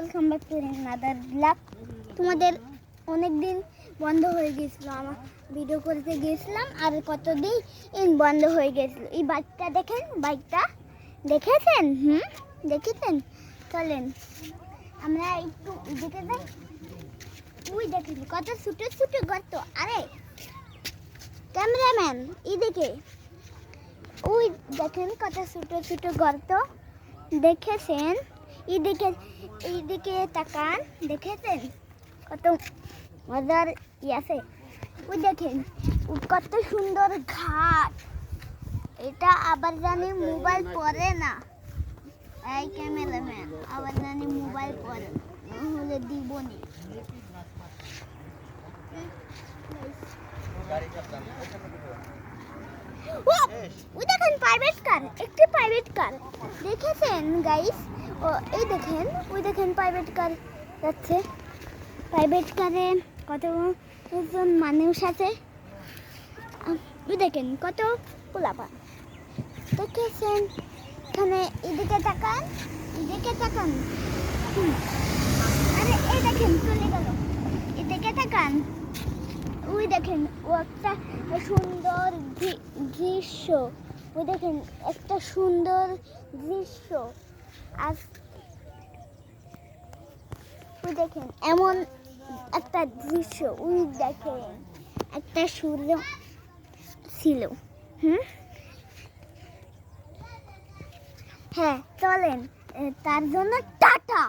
Welcome back to another blog. তোমাদের অনেক দিন বন্ধ হয়ে গিয়েছিল, আমার ভিডিও করতে গিয়েছিলাম আর কতদিন বন্ধ হয়ে গিয়েছিল। এই বাইকটা দেখেন, বাইকটা দেখেছেন? দেখেছেন? চলেন আমরা একটু দেখে যাই। ওই দেখেন কত ছোটো ছোটো গর্ত। আরে ক্যামেরাম্যান এদিকে, ওই দেখেন কত ছোটো ছোটো গর্ত। দেখেছেন? এইদিকে তাকান, দেখেছেন কত মজার আছে? ওই দেখেন কত সুন্দর ঘাট। এটা আবার জানি মোবাইল পড়ে না, এই ক্যামেরাম্যান আবার জানি মোবাইল পড়ে না, নাহলে দিবনি। ওই দেখেন প্রাইভেট কার, একটি প্রাইভেট কার দেখেছেন গাইস? ও এই দেখেন, ওই দেখেন প্রাইভেট কার যাচ্ছে। প্রাইভেট কারে কতজন মানুষ আছে। ওই দেখেন কত পোলাপান। দেখেছেন? এখানে এদিকে তাকান, এদিকে তাকান। আরে এই দেখেন চলে গেল, এদিকে তাকান। ওই দেখেন ও একটা সুন্দর দৃশ্য। ওই দেখেন একটা সুন্দর দৃশ্য। আর ওই দেখেন এমন একটা দৃশ্য। ওই দেখেন একটা সূর্য ছিল। হ্যাঁ চলেন, তার জন্য টাটা।